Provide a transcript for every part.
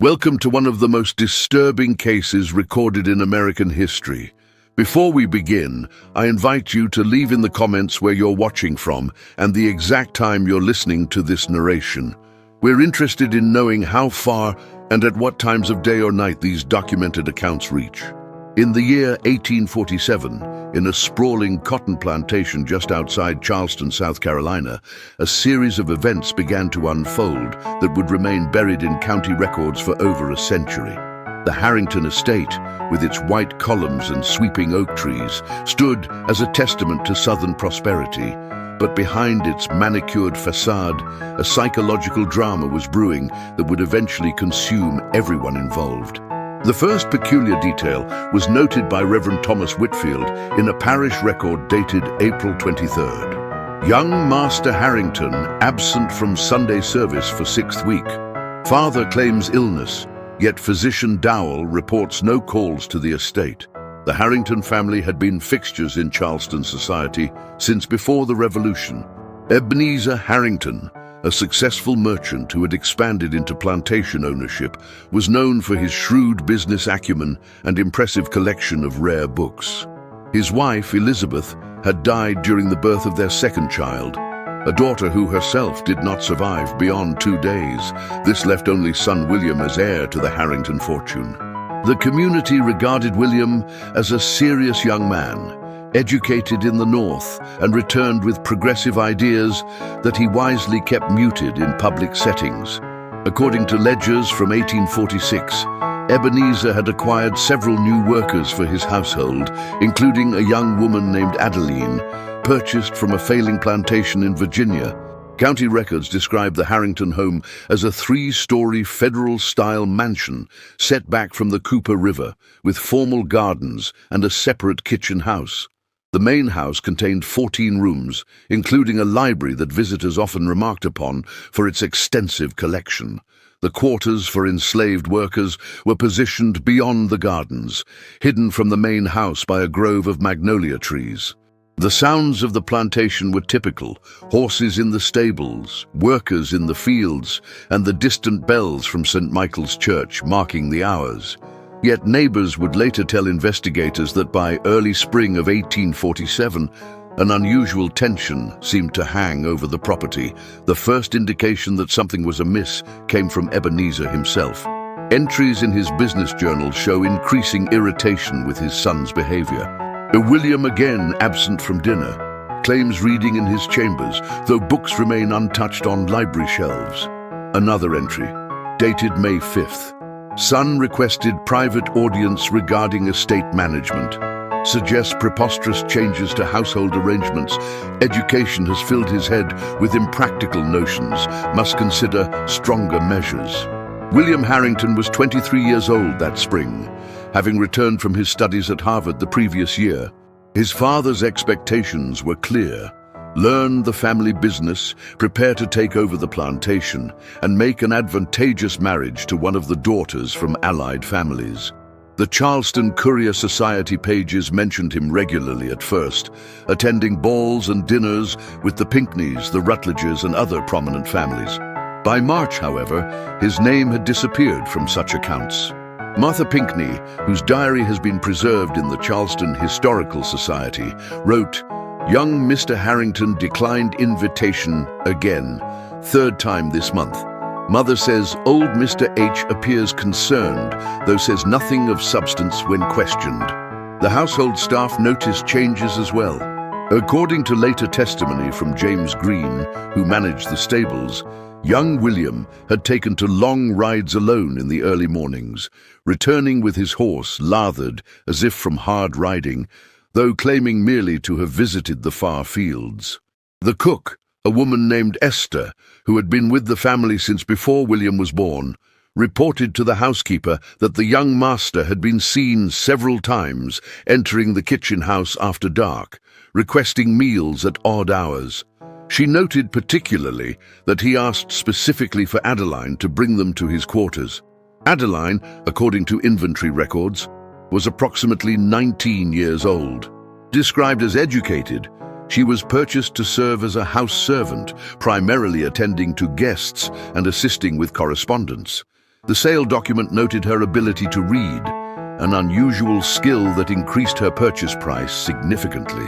Welcome to one of the most disturbing cases recorded in American history. Before we begin, I invite you to leave in the comments where you're watching from and the exact time you're listening to this narration. We're interested in knowing how far and at what times of day or night these documented accounts reach. In the year 1847, in a sprawling cotton plantation just outside Charleston, South Carolina, a series of events began to unfold that would remain buried in county records for over a century. The Harrington estate, with its white columns and sweeping oak trees, stood as a testament to Southern prosperity. But behind its manicured facade, a psychological drama was brewing that would eventually consume everyone involved. The first peculiar detail was noted by Reverend Thomas Whitfield in a parish record dated April 23rd. Young Master Harrington absent from Sunday service for 6th week. Father claims illness, yet physician Dowell reports no calls to the estate. The Harrington family had been fixtures in Charleston society since before the Revolution. Ebenezer Harrington, a successful merchant who had expanded into plantation ownership, was known for his shrewd business acumen and impressive collection of rare books. His wife, Elizabeth, had died during the birth of their second child, a daughter who herself did not survive beyond 2 days. This left only son William as heir to the Harrington fortune. The community regarded William as a serious young man, educated in the North and returned with progressive ideas that he wisely kept muted in public settings. According to ledgers from 1846, Ebenezer had acquired several new workers for his household, including a young woman named Adeline, purchased from a failing plantation in Virginia. County records describe the Harrington home as a 3-story federal-style mansion set back from the Cooper River, with formal gardens and a separate kitchen house. The main house contained 14 rooms, including a library that visitors often remarked upon for its extensive collection. The quarters for enslaved workers were positioned beyond the gardens, hidden from the main house by a grove of magnolia trees. The sounds of the plantation were typical: horses in the stables, workers in the fields, and the distant bells from St. Michael's Church marking the hours. Yet neighbors would later tell investigators that by early spring of 1847, an unusual tension seemed to hang over the property. The first indication that something was amiss came from Ebenezer himself. Entries in his business journal show increasing irritation with his son's behavior. William, again absent from dinner, claims reading in his chambers, though books remain untouched on library shelves. Another entry, dated May 5th. Son requested private audience regarding estate management. Suggests preposterous changes to household arrangements. Education has filled his head with impractical notions. Must consider stronger measures. William Harrington was 23 years old that spring, having returned from his studies at Harvard the previous year. His father's expectations were clear. Learn the family business, prepare to take over the plantation, and make an advantageous marriage to one of the daughters from allied families. The Charleston Courier Society pages mentioned him regularly at first, attending balls and dinners with the Pinckneys, the Rutledges, and other prominent families. By March, however, his name had disappeared from such accounts. Martha Pinckney, whose diary has been preserved in the Charleston Historical Society, wrote, "Young Mr. Harrington declined invitation again, 3rd time this month. Mother says old Mr. H appears concerned, though says nothing of substance when questioned." The household staff noticed changes as well. According to later testimony from James Green, who managed the stables, young William had taken to long rides alone in the early mornings, returning with his horse lathered as if from hard riding, though claiming merely to have visited the far fields. The cook, a woman named Esther, who had been with the family since before William was born, reported to the housekeeper that the young master had been seen several times entering the kitchen house after dark, requesting meals at odd hours. She noted particularly that he asked specifically for Adeline to bring them to his quarters. Adeline, according to inventory records, was approximately 19 years old. Described as educated, she was purchased to serve as a house servant, primarily attending to guests and assisting with correspondence. The sale document noted her ability to read, an unusual skill that increased her purchase price significantly.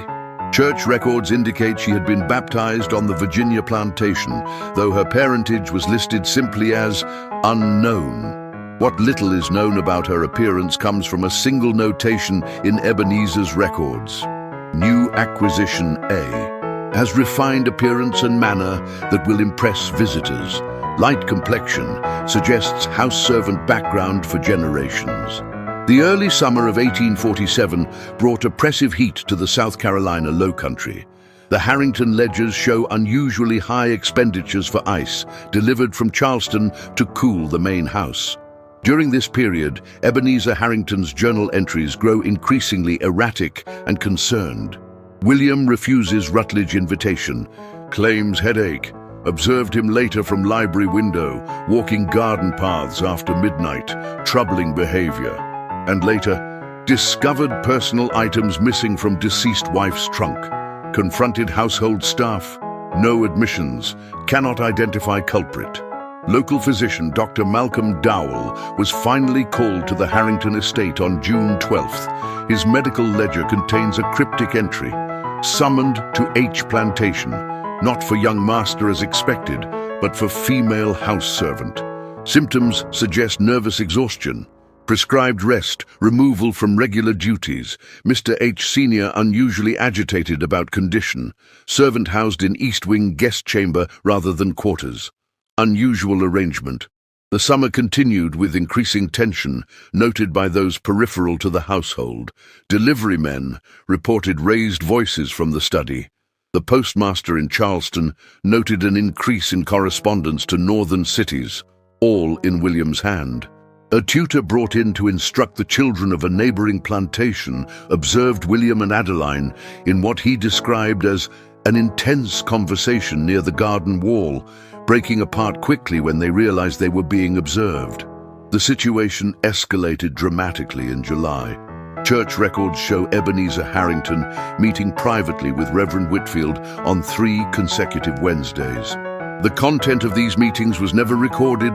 Church records indicate she had been baptized on the Virginia plantation, though her parentage was listed simply as unknown. What little is known about her appearance comes from a single notation in Ebenezer's records. New acquisition A. Has refined appearance and manner that will impress visitors. Light complexion suggests house servant background for generations. The early summer of 1847 brought oppressive heat to the South Carolina Lowcountry. The Harrington ledgers show unusually high expenditures for ice, delivered from Charleston to cool the main house. During this period, Ebenezer Harrington's journal entries grow increasingly erratic and concerned. William refuses Rutledge invitation, claims headache, observed him later from library window, walking garden paths after midnight, troubling behavior. And later, discovered personal items missing from deceased wife's trunk, confronted household staff, no admissions, cannot identify culprit. Local physician Dr. Malcolm Dowell was finally called to the Harrington estate on June 12th. His medical ledger contains a cryptic entry, summoned to H plantation, not for young master as expected, but for female house servant. Symptoms suggest nervous exhaustion. Prescribed rest, removal from regular duties. Mr. H. Sr. unusually agitated about condition. Servant housed in East Wing guest chamber rather than quarters. Unusual arrangement. The summer continued with increasing tension, noted by those peripheral to the household. Delivery men reported raised voices from the study. The postmaster in Charleston noted an increase in correspondence to northern cities, all in William's hand. A tutor brought in to instruct the children of a neighboring plantation observed William and Adeline in what he described as an intense conversation near the garden wall, breaking apart quickly when they realized they were being observed. The situation escalated dramatically in July. Church records show Ebenezer Harrington meeting privately with Reverend Whitfield on 3 consecutive Wednesdays. The content of these meetings was never recorded,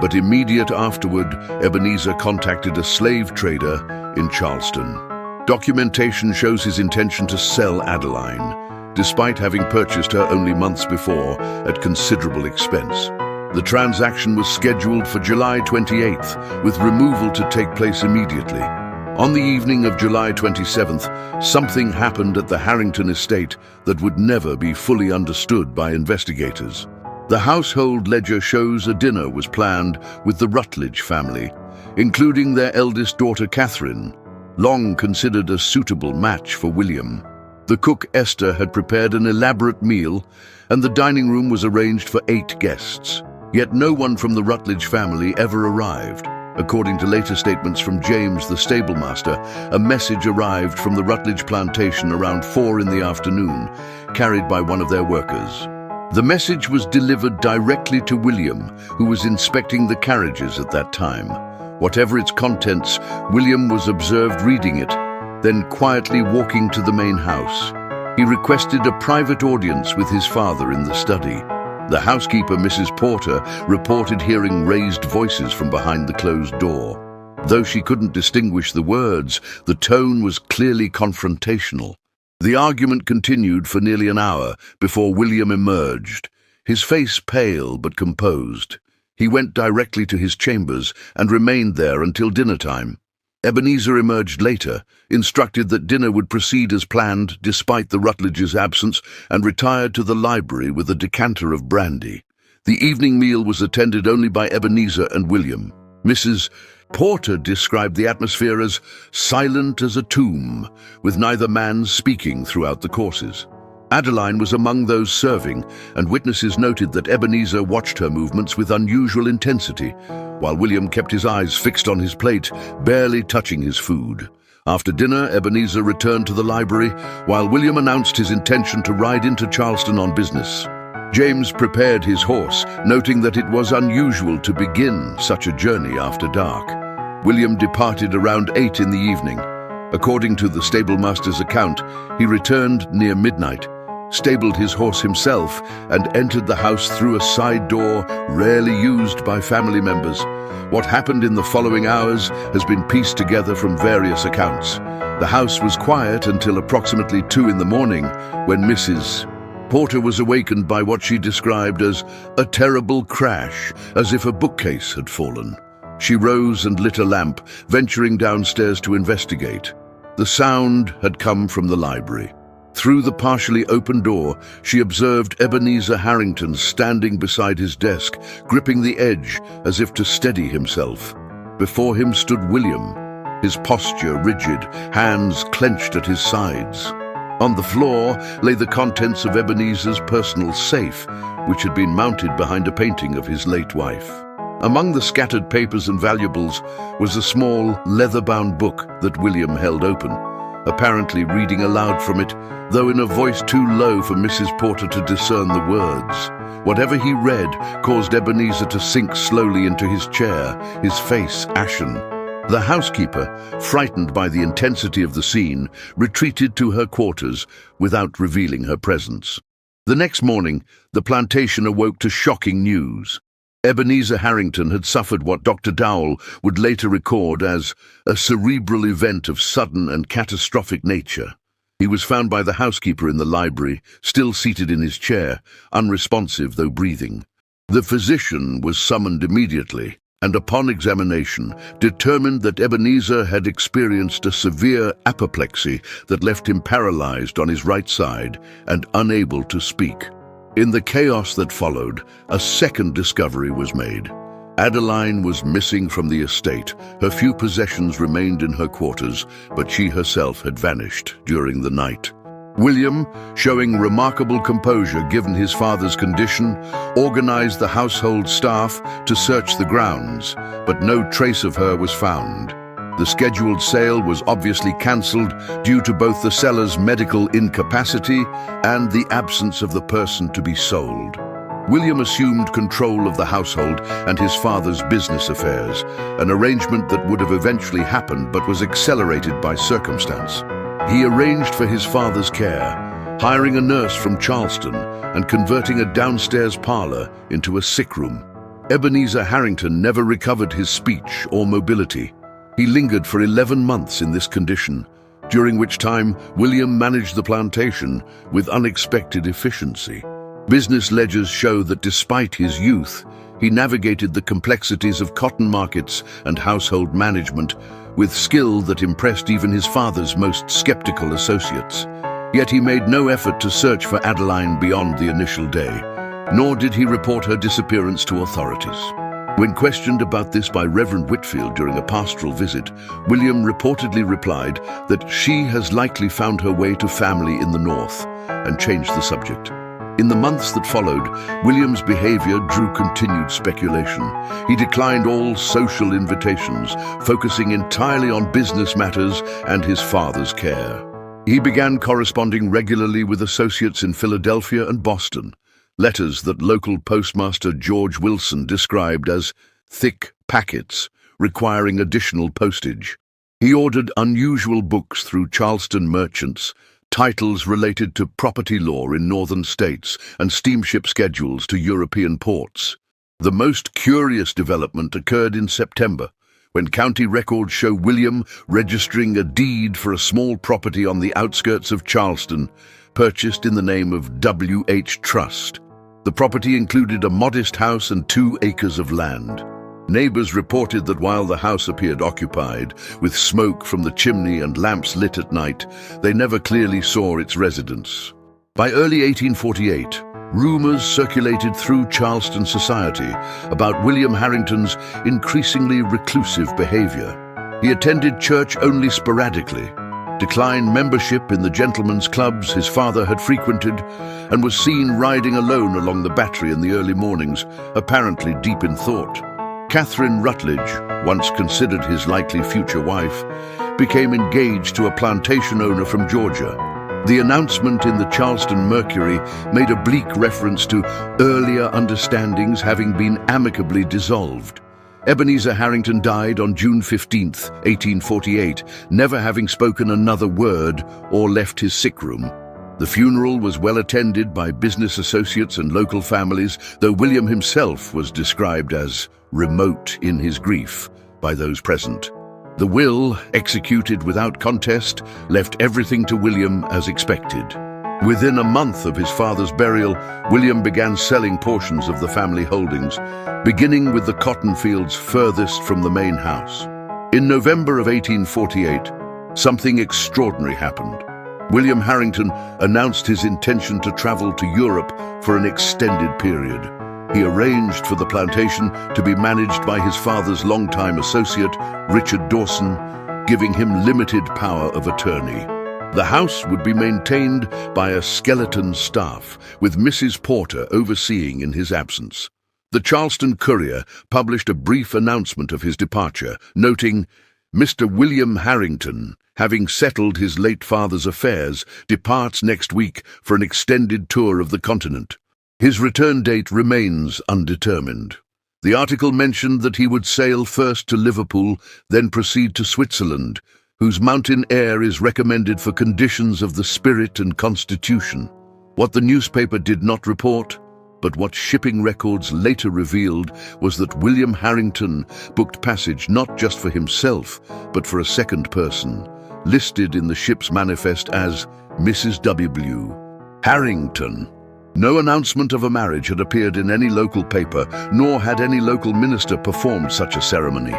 but immediate afterward, Ebenezer contacted a slave trader in Charleston. Documentation shows his intention to sell Adeline, despite having purchased her only months before at considerable expense. The transaction was scheduled for July 28th, with removal to take place immediately. On the evening of July 27th, something happened at the Harrington estate that would never be fully understood by investigators. The household ledger shows a dinner was planned with the Rutledge family, including their eldest daughter Catherine, long considered a suitable match for William. The cook Esther had prepared an elaborate meal, and the dining room was arranged for 8 guests. Yet no one from the Rutledge family ever arrived. According to later statements from James, the stablemaster, a message arrived from the Rutledge plantation around 4 in the afternoon, carried by one of their workers. The message was delivered directly to William, who was inspecting the carriages at that time. Whatever its contents, William was observed reading it, then quietly walking to the main house. He requested a private audience with his father in the study. The housekeeper, Mrs. Porter, reported hearing raised voices from behind the closed door. Though she couldn't distinguish the words, the tone was clearly confrontational. The argument continued for nearly an hour before William emerged, his face pale but composed. He went directly to his chambers and remained there until dinner time. Ebenezer emerged later, instructed that dinner would proceed as planned despite the Rutledge's absence, and retired to the library with a decanter of brandy. The evening meal was attended only by Ebenezer and William. Mrs. Porter described the atmosphere as silent as a tomb, with neither man speaking throughout the courses. Adeline was among those serving, and witnesses noted that Ebenezer watched her movements with unusual intensity, while William kept his eyes fixed on his plate, barely touching his food. After dinner, Ebenezer returned to the library, while William announced his intention to ride into Charleston on business. James prepared his horse, noting that it was unusual to begin such a journey after dark. William departed around 8 in the evening. According to the stablemaster's account, he returned near midnight. stabled his horse himself, and entered the house through a side door rarely used by family members. What happened in the following hours has been pieced together from various accounts. The house was quiet until approximately 2 in the morning, when Mrs. Porter was awakened by what she described as a terrible crash, as if a bookcase had fallen. She rose and lit a lamp, venturing downstairs to investigate. The sound had come from the library. Through the partially open door, she observed Ebenezer Harrington standing beside his desk, gripping the edge as if to steady himself. Before him stood William, his posture rigid, hands clenched at his sides. On the floor lay the contents of Ebenezer's personal safe, which had been mounted behind a painting of his late wife. Among the scattered papers and valuables was a small, leather-bound book that William held open, apparently reading aloud from it, though in a voice too low for Mrs. Porter to discern the words. Whatever he read caused Ebenezer to sink slowly into his chair, his face ashen. The housekeeper, frightened by the intensity of the scene, retreated to her quarters without revealing her presence. The next morning, the plantation awoke to shocking news. Ebenezer Harrington had suffered what Dr. Dowell would later record as a cerebral event of sudden and catastrophic nature. He was found by the housekeeper in the library, still seated in his chair, unresponsive though breathing. The physician was summoned immediately, and upon examination determined that Ebenezer had experienced a severe apoplexy that left him paralyzed on his right side and unable to speak. In the chaos that followed, a second discovery was made. Adeline was missing from the estate. Her few possessions remained in her quarters, but she herself had vanished during the night. William, showing remarkable composure given his father's condition, organized the household staff to search the grounds, but no trace of her was found. The scheduled sale was obviously cancelled due to both the seller's medical incapacity and the absence of the person to be sold. William assumed control of the household and his father's business affairs, an arrangement that would have eventually happened but was accelerated by circumstance. He arranged for his father's care, hiring a nurse from Charleston and converting a downstairs parlor into a sick room. Ebenezer Harrington never recovered his speech or mobility. He lingered for 11 months in this condition, during which time William managed the plantation with unexpected efficiency. Business ledgers show that despite his youth, he navigated the complexities of cotton markets and household management with skill that impressed even his father's most skeptical associates. Yet he made no effort to search for Adeline beyond the initial day, nor did he report her disappearance to authorities. When questioned about this by Reverend Whitfield during a pastoral visit, William reportedly replied that she has likely found her way to family in the north, and changed the subject. In the months that followed, William's behavior drew continued speculation. He declined all social invitations, focusing entirely on business matters and his father's care. He began corresponding regularly with associates in Philadelphia and Boston, letters that local postmaster George Wilson described as thick packets, requiring additional postage. He ordered unusual books through Charleston merchants, titles related to property law in northern states, and steamship schedules to European ports. The most curious development occurred in September, when county records show William registering a deed for a small property on the outskirts of Charleston, purchased in the name of W.H. Trust. The property included a modest house and 2 acres of land. Neighbors reported that while the house appeared occupied, with smoke from the chimney and lamps lit at night, they never clearly saw its residents. By early 1848, rumors circulated through Charleston society about William Harrington's increasingly reclusive behavior. He attended church only sporadically, declined membership in the gentlemen's clubs his father had frequented, and was seen riding alone along the Battery in the early mornings, apparently deep in thought. Catherine Rutledge, once considered his likely future wife, became engaged to a plantation owner from Georgia. The announcement in the Charleston Mercury made a bleak reference to earlier understandings having been amicably dissolved. Ebenezer Harrington died on June 15, 1848, never having spoken another word or left his sick room. The funeral was well attended by business associates and local families, though William himself was described as remote in his grief by those present. The will, executed without contest, left everything to William as expected. Within a month of his father's burial, William began selling portions of the family holdings, beginning with the cotton fields furthest from the main house. In November of 1848, something extraordinary happened. William Harrington announced his intention to travel to Europe for an extended period. He arranged for the plantation to be managed by his father's longtime associate, Richard Dawson, giving him limited power of attorney. The house would be maintained by a skeleton staff, with Mrs. Porter overseeing in his absence. The Charleston Courier published a brief announcement of his departure, noting, "Mr. William Harrington, having settled his late father's affairs, departs next week for an extended tour of the continent. His return date remains undetermined." The article mentioned that he would sail first to Liverpool, then proceed to Switzerland, whose mountain air is recommended for conditions of the spirit and constitution. What the newspaper did not report, but what shipping records later revealed, was that William Harrington booked passage not just for himself, but for a second person, listed in the ship's manifest as Mrs. W. Harrington. No announcement of a marriage had appeared in any local paper, nor had any local minister performed such a ceremony.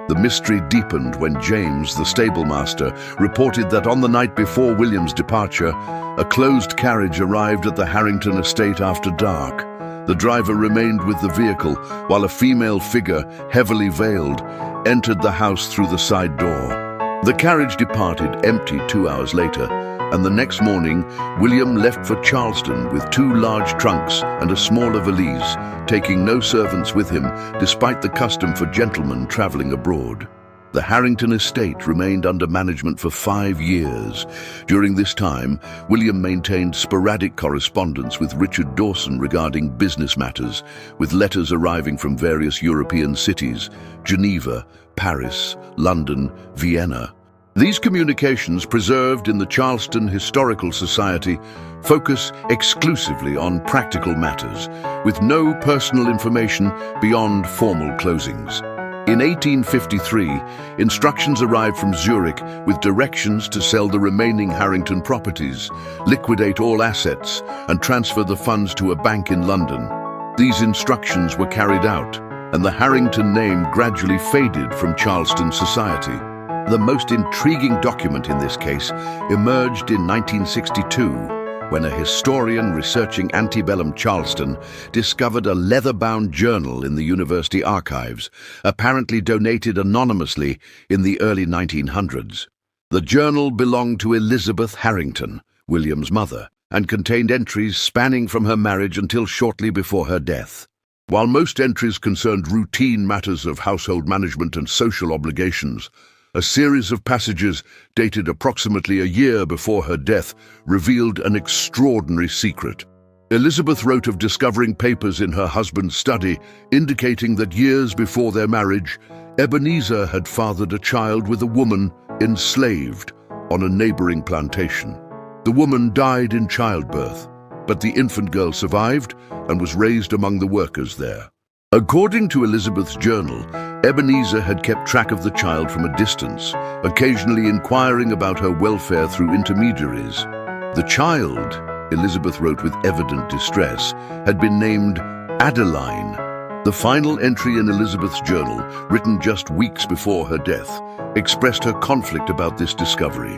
The mystery deepened when James, the stablemaster, reported that on the night before William's departure, a closed carriage arrived at the Harrington estate after dark. The driver remained with the vehicle, while a female figure, heavily veiled, entered the house through the side door. The carriage departed empty 2 hours later, and the next morning, William left for Charleston with 2 large trunks and a smaller valise, taking no servants with him, despite the custom for gentlemen traveling abroad. The Harrington estate remained under management for 5 years. During this time, William maintained sporadic correspondence with Richard Dawson regarding business matters, with letters arriving from various European cities: Geneva, Paris, London, Vienna. These communications, preserved in the Charleston Historical Society, focus exclusively on practical matters, with no personal information beyond formal closings. In 1853, instructions arrived from Zurich with directions to sell the remaining Harrington properties, liquidate all assets, and transfer the funds to a bank in London. These instructions were carried out, and the Harrington name gradually faded from Charleston society. The most intriguing document in this case emerged in 1962, when a historian researching antebellum Charleston discovered a leather-bound journal in the university archives, apparently donated anonymously in the early 1900s. The journal belonged to Elizabeth Harrington, William's mother, and contained entries spanning from her marriage until shortly before her death. While most entries concerned routine matters of household management and social obligations, a series of passages dated approximately a year before her death revealed an extraordinary secret. Elizabeth wrote of discovering papers in her husband's study indicating that years before their marriage, Ebenezer had fathered a child with a woman enslaved on a neighboring plantation. The woman died in childbirth, but the infant girl survived and was raised among the workers there. According to Elizabeth's journal, Ebenezer had kept track of the child from a distance, occasionally inquiring about her welfare through intermediaries. The child, Elizabeth wrote with evident distress, had been named Adeline. The final entry in Elizabeth's journal, written just weeks before her death, expressed her conflict about this discovery.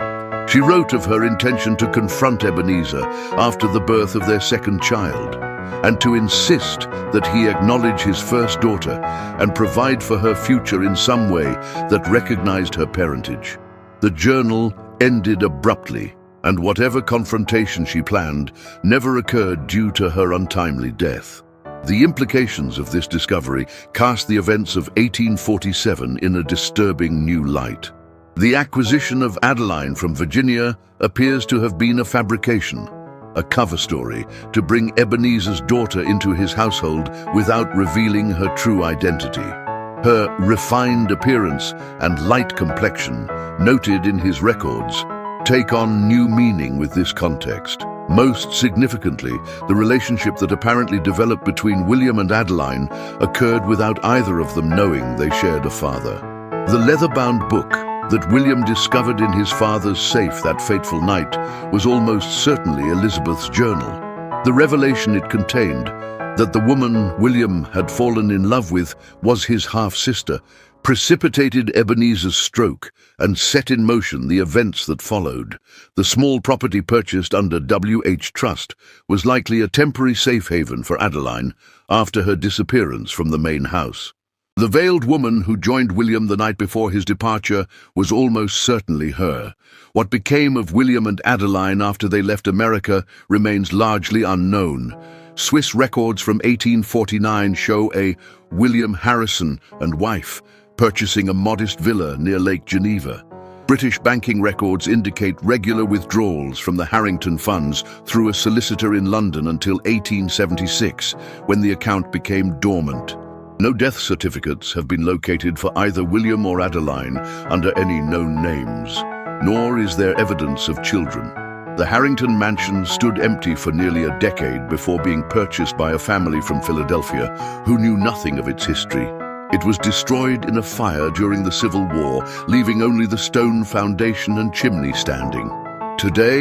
She wrote of her intention to confront Ebenezer after the birth of their second child, and to insist that he acknowledge his first daughter and provide for her future in some way that recognized her parentage. The journal ended abruptly, and whatever confrontation she planned never occurred due to her untimely death. The implications of this discovery cast the events of 1847 in a disturbing new light. The acquisition of Adeline from Virginia appears to have been a fabrication, a cover story to bring Ebenezer's daughter into his household without revealing her true identity. Her refined appearance and light complexion, noted in his records, take on new meaning with this context. Most significantly, the relationship that apparently developed between William and Adeline occurred without either of them knowing they shared a father. The leather-bound book that William discovered in his father's safe that fateful night was almost certainly Elizabeth's journal. The revelation it contained, that the woman William had fallen in love with was his half-sister, precipitated Ebenezer's stroke and set in motion the events that followed. The small property purchased under W.H. Trust was likely a temporary safe haven for Adeline after her disappearance from the main house. The veiled woman who joined William the night before his departure was almost certainly her. What became of William and Adeline after they left America remains largely unknown. Swiss records from 1849 show a William Harrison and wife purchasing a modest villa near Lake Geneva. British banking records indicate regular withdrawals from the Harrington funds through a solicitor in London until 1876, when the account became dormant. No death certificates have been located for either William or Adeline under any known names, nor is there evidence of children. The Harrington mansion stood empty for nearly a decade before being purchased by a family from Philadelphia who knew nothing of its history. It was destroyed in a fire during the Civil War, leaving only the stone foundation and chimney standing. Today,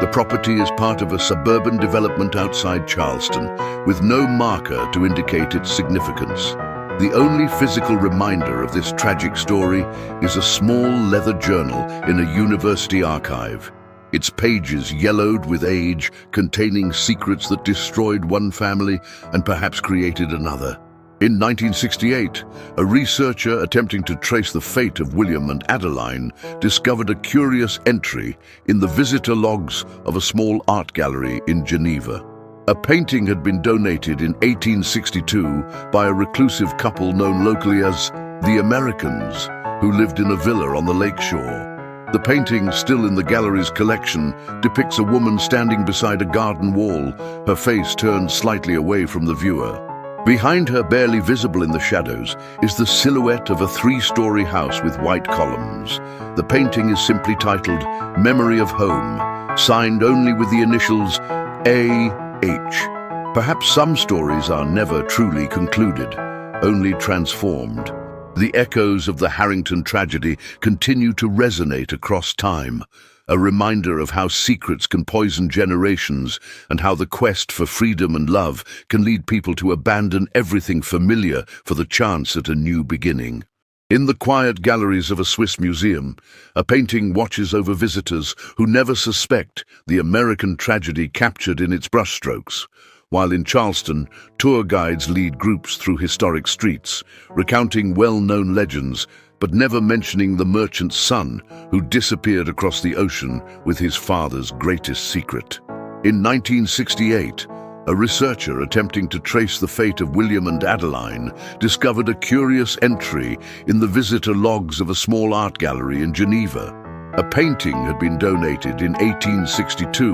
the property is part of a suburban development outside Charleston, with no marker to indicate its significance. The only physical reminder of this tragic story is a small leather journal in a university archive. Its pages yellowed with age, containing secrets that destroyed one family and perhaps created another. In 1968, a researcher attempting to trace the fate of William and Adeline discovered a curious entry in the visitor logs of a small art gallery in Geneva. A painting had been donated in 1862 by a reclusive couple known locally as the Americans, who lived in a villa on the lake shore. The painting, still in the gallery's collection, depicts a woman standing beside a garden wall, her face turned slightly away from the viewer. Behind her, barely visible in the shadows, is the silhouette of a three-story house with white columns. The painting is simply titled Memory of Home, signed only with the initials A.H. Perhaps some stories are never truly concluded, only transformed. The echoes of the Harrington tragedy continue to resonate across time, a reminder of how secrets can poison generations and how the quest for freedom and love can lead people to abandon everything familiar for the chance at a new beginning. In the quiet galleries of a Swiss museum, a painting watches over visitors who never suspect the American tragedy captured in its brushstrokes, while in Charleston, tour guides lead groups through historic streets, recounting well-known legends but never mentioning the merchant's son who disappeared across the ocean with his father's greatest secret. In 1968, a researcher attempting to trace the fate of William and Adeline discovered a curious entry in the visitor logs of a small art gallery in Geneva. A painting had been donated in 1862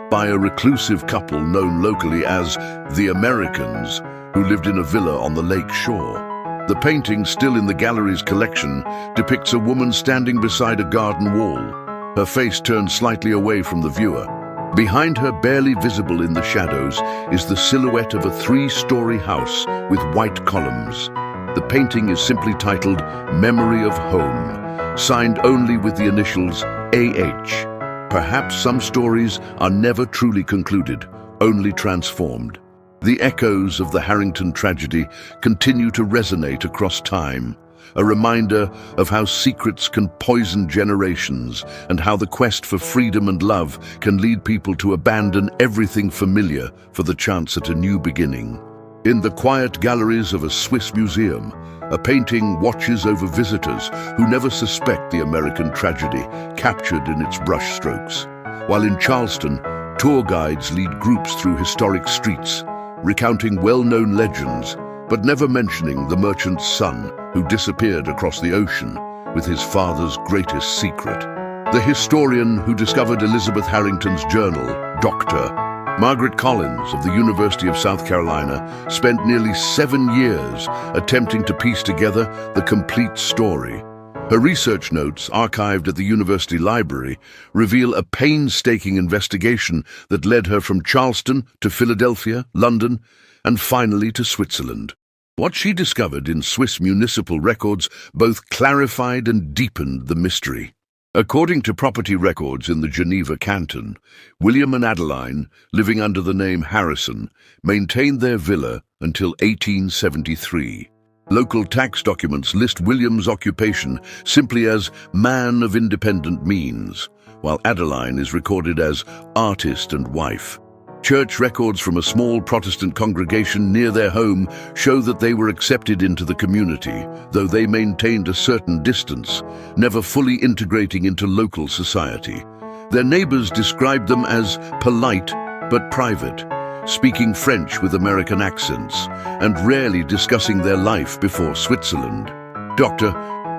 by a reclusive couple known locally as the Americans, who lived in a villa on the lake shore. The painting, still in the gallery's collection, depicts a woman standing beside a garden wall, her face turned slightly away from the viewer. Behind her, barely visible in the shadows, is the silhouette of a three-story house with white columns. The painting is simply titled Memory of Home, signed only with the initials A.H. Perhaps some stories are never truly concluded, only transformed. The echoes of the Harrington tragedy continue to resonate across time, a reminder of how secrets can poison generations and how the quest for freedom and love can lead people to abandon everything familiar for the chance at a new beginning. In the quiet galleries of a Swiss museum, a painting watches over visitors who never suspect the American tragedy captured in its brushstrokes, while in Charleston, tour guides lead groups through historic streets, recounting well-known legends, but never mentioning the merchant's son who disappeared across the ocean with his father's greatest secret. The historian who discovered Elizabeth Harrington's journal, Dr. Margaret Collins of the University of South Carolina, spent nearly 7 years attempting to piece together the complete story. Her research notes, archived at the University Library, reveal a painstaking investigation that led her from Charleston to Philadelphia, London, and finally to Switzerland. What she discovered in Swiss municipal records both clarified and deepened the mystery. According to property records in the Geneva canton, William and Adeline, living under the name Harrison, maintained their villa until 1873. Local tax documents list William's occupation simply as man of independent means, while Adeline is recorded as artist and wife. Church records from a small Protestant congregation near their home show that they were accepted into the community, though they maintained a certain distance, never fully integrating into local society. Their neighbors described them as polite but private, speaking French with American accents, and rarely discussing their life before Switzerland. Dr.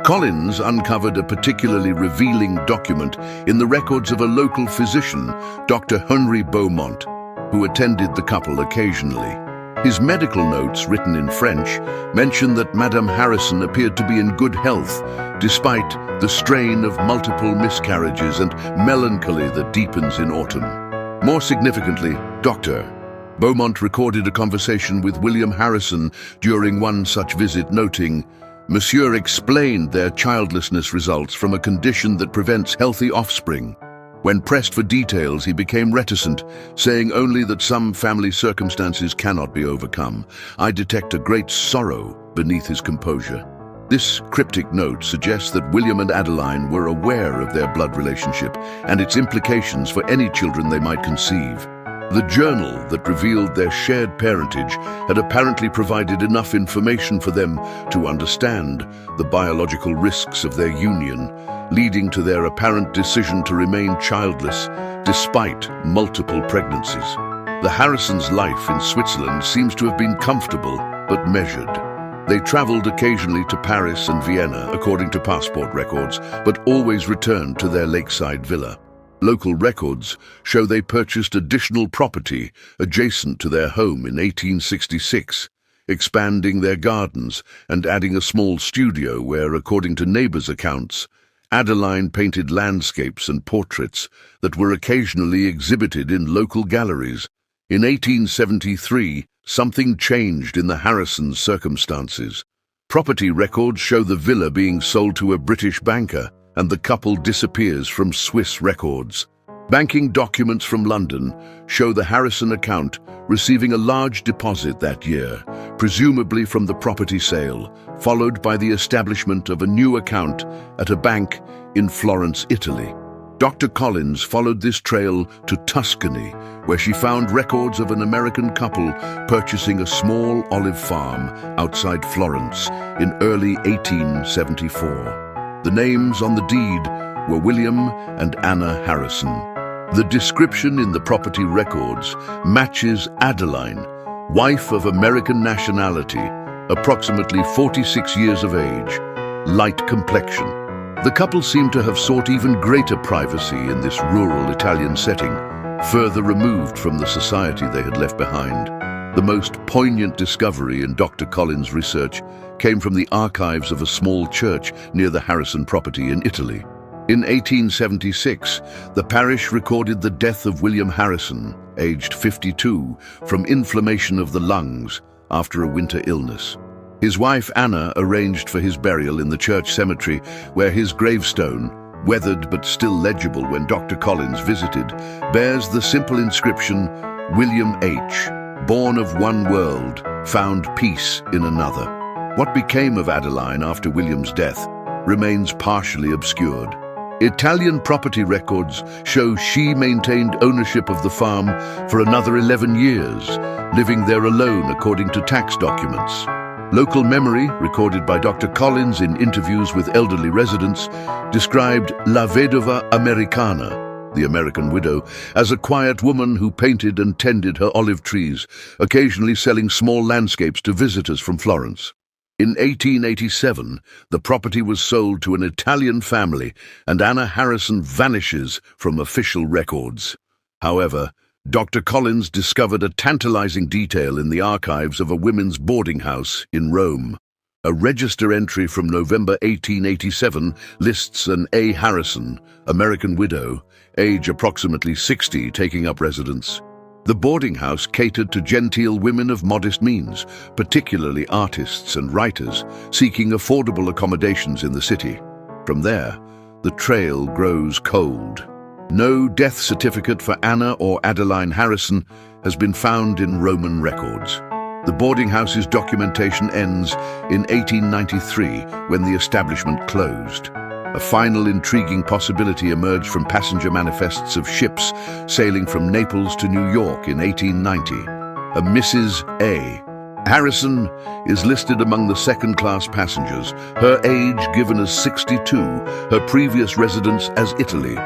Collins uncovered a particularly revealing document in the records of a local physician, Dr. Henry Beaumont, who attended the couple occasionally. His medical notes, written in French, mention that Madame Harrison appeared to be in good health, despite the strain of multiple miscarriages and melancholy that deepens in autumn. More significantly, Dr. Beaumont recorded a conversation with William Harrison during one such visit, noting, "Monsieur explained their childlessness results from a condition that prevents healthy offspring." When pressed for details, he became reticent, saying only that some family circumstances cannot be overcome. I detect a great sorrow beneath his composure. This cryptic note suggests that William and Adeline were aware of their blood relationship and its implications for any children they might conceive. The journal that revealed their shared parentage had apparently provided enough information for them to understand the biological risks of their union, leading to their apparent decision to remain childless despite multiple pregnancies. The Harrisons' life in Switzerland seems to have been comfortable but measured. They traveled occasionally to Paris and Vienna, according to passport records, but always returned to their lakeside villa. Local records show they purchased additional property adjacent to their home in 1866, expanding their gardens and adding a small studio where, according to neighbors' accounts, Adeline painted landscapes and portraits that were occasionally exhibited in local galleries. In 1873, something changed in the Harrisons' circumstances. Property records show the villa being sold to a British banker, and the couple disappears from Swiss records. Banking documents from London show the Harrison account receiving a large deposit that year, presumably from the property sale, followed by the establishment of a new account at a bank in Florence, Italy. Dr. Collins followed this trail to Tuscany, where she found records of an American couple purchasing a small olive farm outside Florence in early 1874. The names on the deed were William and Anna Harrison. The description in the property records matches Adeline, wife of American nationality, approximately 46 years of age, light complexion. The couple seemed to have sought even greater privacy in this rural Italian setting, further removed from the society they had left behind. The most poignant discovery in Dr. Collins' research came from the archives of a small church near the Harrison property in Italy. In 1876, the parish recorded the death of William Harrison, aged 52, from inflammation of the lungs after a winter illness. His wife Anna arranged for his burial in the church cemetery, where his gravestone, weathered but still legible when Dr. Collins visited, bears the simple inscription, "William H., born of one world, found peace in another." What became of Adeline after William's death remains partially obscured. Italian property records show she maintained ownership of the farm for another 11 years, living there alone according to tax documents. Local memory, recorded by Dr. Collins in interviews with elderly residents, described La Vedova Americana, the American widow, as a quiet woman who painted and tended her olive trees, occasionally selling small landscapes to visitors from Florence. In 1887, the property was sold to an Italian family, and Anna Harrison vanishes from official records. However, Dr. Collins discovered a tantalizing detail in the archives of a women's boarding house in Rome. A register entry from November 1887 lists an A. Harrison, American widow, age approximately 60, taking up residence. The boarding house catered to genteel women of modest means, particularly artists and writers, seeking affordable accommodations in the city. From there, the trail grows cold. No death certificate for Anna or Adeline Harrison has been found in Roman records. The boarding house's documentation ends in 1893, when the establishment closed. A final intriguing possibility emerged from passenger manifests of ships sailing from Naples to New York in 1890. A Mrs. A. Harrison is listed among the second-class passengers, her age given as 62, her previous residence as Italy.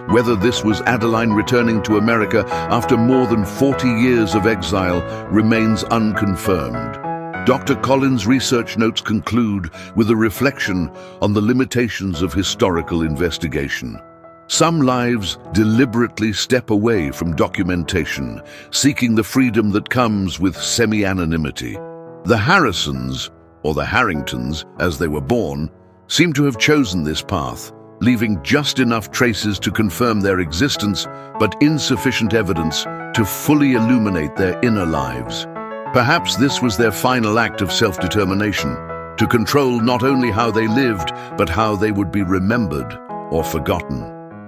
Whether this was Adeline returning to America after more than 40 years of exile remains unconfirmed. Dr. Collins' research notes conclude with a reflection on the limitations of historical investigation. Some lives deliberately step away from documentation, seeking the freedom that comes with semi-anonymity. The Harrisons, or the Harringtons as they were born, seem to have chosen this path, leaving just enough traces to confirm their existence, but insufficient evidence to fully illuminate their inner lives. Perhaps this was their final act of self-determination, to control not only how they lived, but how they would be remembered or forgotten.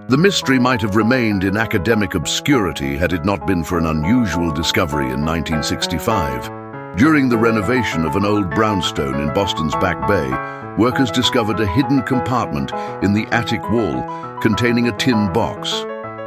The mystery might have remained in academic obscurity had it not been for an unusual discovery in 1965. During the renovation of an old brownstone in Boston's Back Bay, workers discovered a hidden compartment in the attic wall containing a tin box.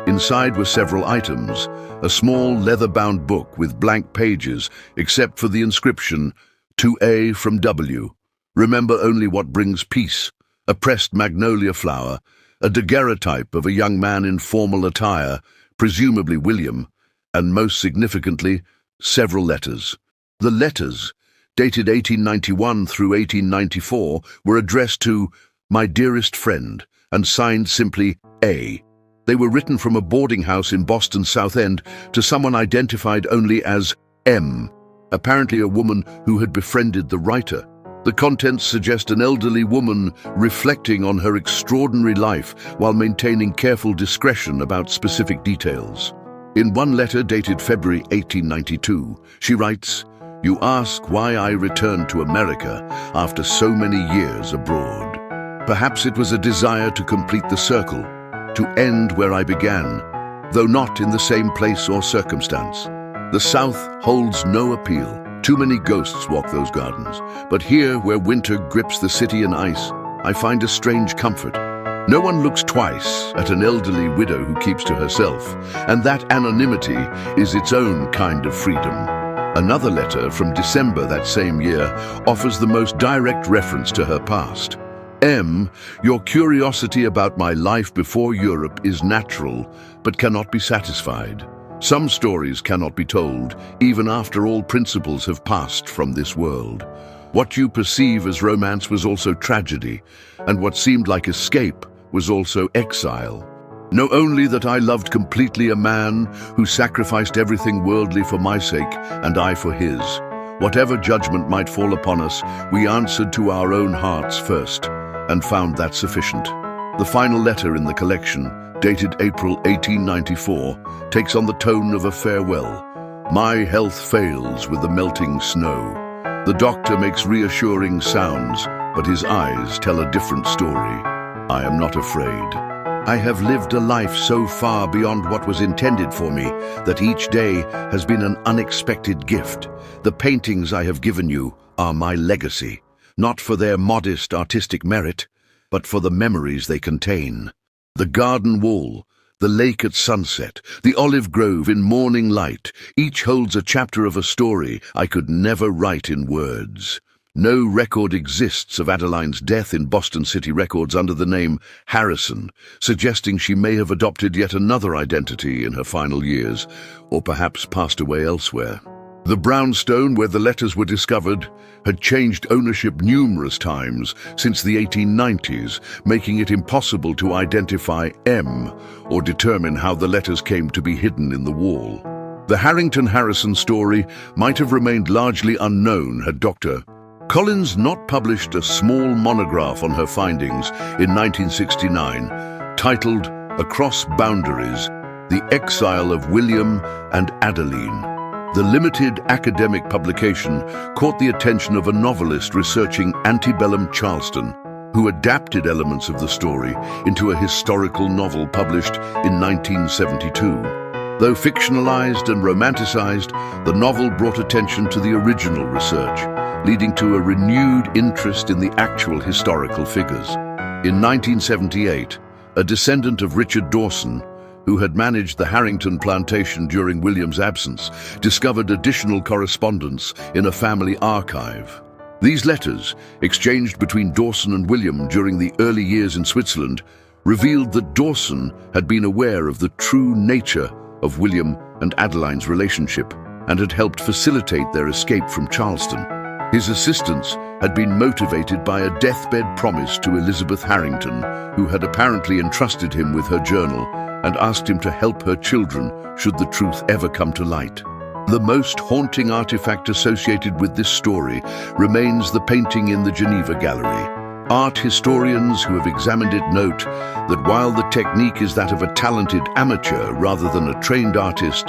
Inside were several items, a small leather-bound book with blank pages except for the inscription, "To A from W. Remember only what brings peace," a pressed magnolia flower, a daguerreotype of a young man in formal attire, presumably William, and most significantly, several letters. The letters, dated 1891 through 1894, were addressed to "My dearest friend" and signed simply A. They were written from a boarding house in Boston's South End to someone identified only as M, apparently a woman who had befriended the writer. The contents suggest an elderly woman reflecting on her extraordinary life while maintaining careful discretion about specific details. In one letter dated February 1892, she writes, "You ask why I returned to America after so many years abroad. Perhaps it was a desire to complete the circle, to end where I began, though not in the same place or circumstance. The South holds no appeal. Too many ghosts walk those gardens. But here, where winter grips the city in ice, I find a strange comfort. No one looks twice at an elderly widow who keeps to herself, and that anonymity is its own kind of freedom." Another letter from December that same year offers the most direct reference to her past. M, your curiosity about my life before Europe is natural, but cannot be satisfied. Some stories cannot be told, even after all principles have passed from this world. What you perceive as romance was also tragedy, and what seemed like escape was also exile. Know only that I loved completely a man who sacrificed everything worldly for my sake, and I for his. Whatever judgment might fall upon us, we answered to our own hearts first, and found that sufficient. The final letter in the collection, dated April 1894, takes on the tone of a farewell. My health fails with the melting snow. The doctor makes reassuring sounds, but his eyes tell a different story. I am not afraid. I have lived a life so far beyond what was intended for me that each day has been an unexpected gift. The paintings I have given you are my legacy, not for their modest artistic merit, but for the memories they contain. The garden wall, the lake at sunset, the olive grove in morning light, each holds a chapter of a story I could never write in words. No record exists of Adeline's death in Boston City records under the name Harrison, suggesting she may have adopted yet another identity in her final years, or perhaps passed away elsewhere. The brownstone where the letters were discovered had changed ownership numerous times since the 1890s, making it impossible to identify M or determine how the letters came to be hidden in the wall. The Harrington-Harrison story might have remained largely unknown had Dr. Collins not published a small monograph on her findings in 1969, titled Across Boundaries, The Exile of William and Adeline. The limited academic publication caught the attention of a novelist researching antebellum Charleston, who adapted elements of the story into a historical novel published in 1972. Though fictionalized and romanticized, the novel brought attention to the original research, leading to a renewed interest in the actual historical figures. In 1978, a descendant of Richard Dawson, who had managed the Harrington plantation during William's absence, discovered additional correspondence in a family archive. These letters, exchanged between Dawson and William during the early years in Switzerland, revealed that Dawson had been aware of the true nature of William and Adeline's relationship and had helped facilitate their escape from Charleston. His assistance had been motivated by a deathbed promise to Elizabeth Harrington, who had apparently entrusted him with her journal and asked him to help her children should the truth ever come to light. The most haunting artifact associated with this story remains the painting in the Geneva Gallery. Art historians who have examined it note that while the technique is that of a talented amateur rather than a trained artist,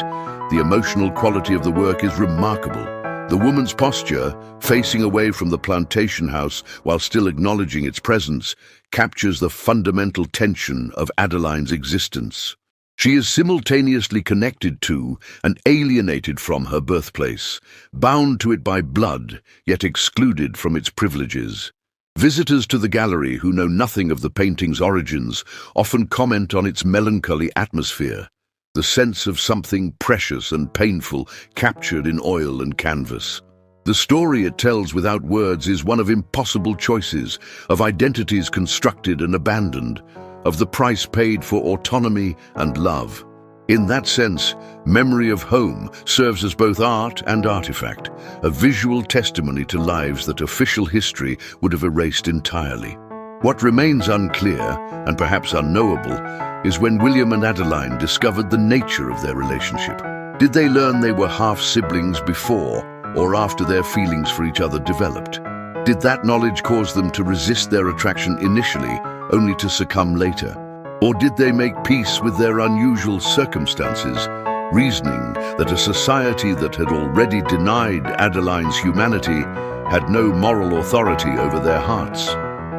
the emotional quality of the work is remarkable. The woman's posture, facing away from the plantation house while still acknowledging its presence, captures the fundamental tension of Adeline's existence. She is simultaneously connected to and alienated from her birthplace, bound to it by blood, yet excluded from its privileges. Visitors to the gallery who know nothing of the painting's origins often comment on its melancholy atmosphere, the sense of something precious and painful captured in oil and canvas. The story it tells without words is one of impossible choices, of identities constructed and abandoned, of the price paid for autonomy and love. In that sense, Memory of Home serves as both art and artifact, a visual testimony to lives that official history would have erased entirely. What remains unclear, and perhaps unknowable, is when William and Adeline discovered the nature of their relationship. Did they learn they were half-siblings before or after their feelings for each other developed? Did that knowledge cause them to resist their attraction initially, only to succumb later? Or did they make peace with their unusual circumstances, reasoning that a society that had already denied Adeline's humanity had no moral authority over their hearts?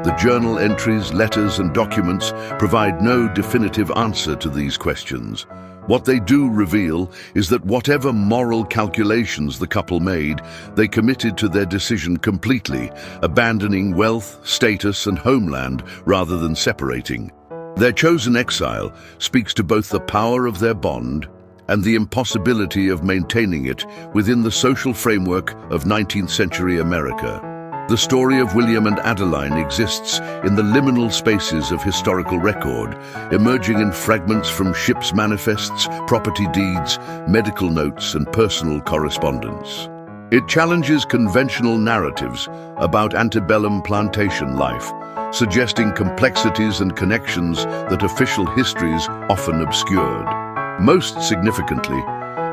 The journal entries, letters, and documents provide no definitive answer to these questions. What they do reveal is that whatever moral calculations the couple made, they committed to their decision completely, abandoning wealth, status, and homeland rather than separating. Their chosen exile speaks to both the power of their bond and the impossibility of maintaining it within the social framework of 19th century America. The story of William and Adeline exists in the liminal spaces of historical record, emerging in fragments from ships' manifests, property deeds, medical notes, and personal correspondence. It challenges conventional narratives about antebellum plantation life, suggesting complexities and connections that official histories often obscured. Most significantly,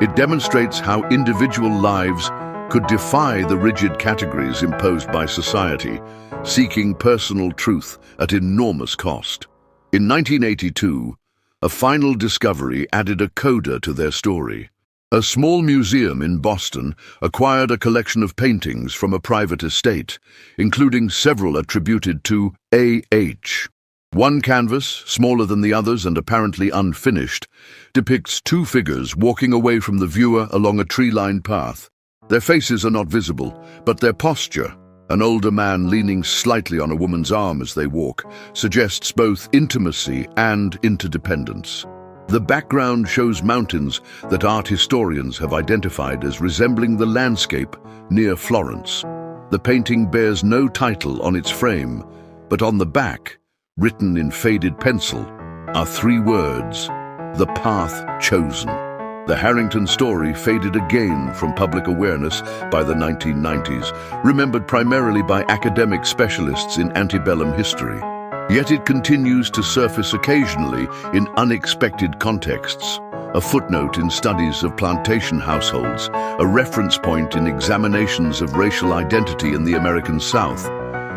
it demonstrates how individual lives could defy the rigid categories imposed by society, seeking personal truth at enormous cost. In 1982, a final discovery added a coda to their story. A small museum in Boston acquired a collection of paintings from a private estate, including several attributed to A.H. One canvas, smaller than the others and apparently unfinished, depicts two figures walking away from the viewer along a tree-lined path. Their faces are not visible, but their posture, an older man leaning slightly on a woman's arm as they walk, suggests both intimacy and interdependence. The background shows mountains that art historians have identified as resembling the landscape near Florence. The painting bears no title on its frame, but on the back, written in faded pencil, are three words: the path chosen. The Harrington story faded again from public awareness by the 1990s, remembered primarily by academic specialists in antebellum history. Yet it continues to surface occasionally in unexpected contexts, a footnote in studies of plantation households, a reference point in examinations of racial identity in the American South,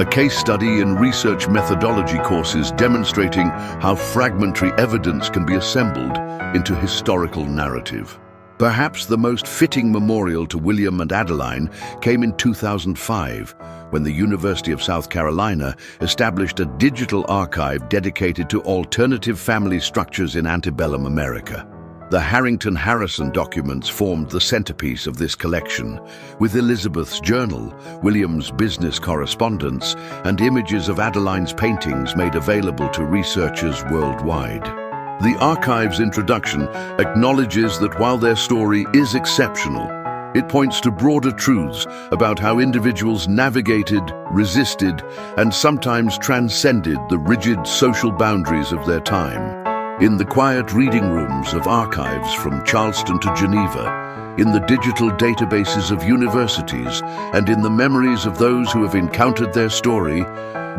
a case study in research methodology courses demonstrating how fragmentary evidence can be assembled into historical narrative. Perhaps the most fitting memorial to William and Adeline came in 2005, when the University of South Carolina established a digital archive dedicated to alternative family structures in antebellum America. The Harrington-Harrison documents formed the centerpiece of this collection, with Elizabeth's journal, William's business correspondence, and images of Adeline's paintings made available to researchers worldwide. The archive's introduction acknowledges that while their story is exceptional, it points to broader truths about how individuals navigated, resisted, and sometimes transcended the rigid social boundaries of their time. In the quiet reading rooms of archives from Charleston to Geneva, in the digital databases of universities, and in the memories of those who have encountered their story,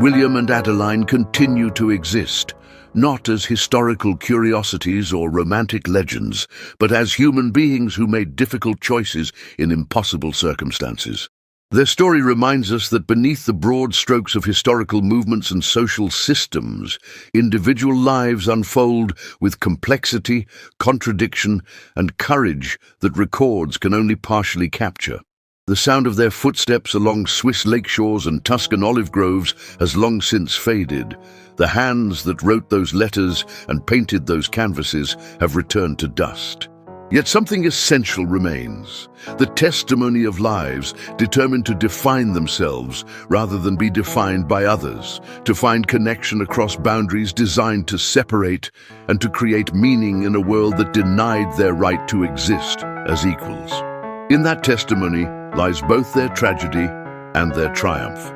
William and Adeline continue to exist, not as historical curiosities or romantic legends, but as human beings who made difficult choices in impossible circumstances. Their story reminds us that beneath the broad strokes of historical movements and social systems, individual lives unfold with complexity, contradiction, and courage that records can only partially capture. The sound of their footsteps along Swiss lakeshores and Tuscan olive groves has long since faded. The hands that wrote those letters and painted those canvases have returned to dust. Yet something essential remains: the testimony of lives determined to define themselves rather than be defined by others, to find connection across boundaries designed to separate, and to create meaning in a world that denied their right to exist as equals. In that testimony lies both their tragedy and their triumph.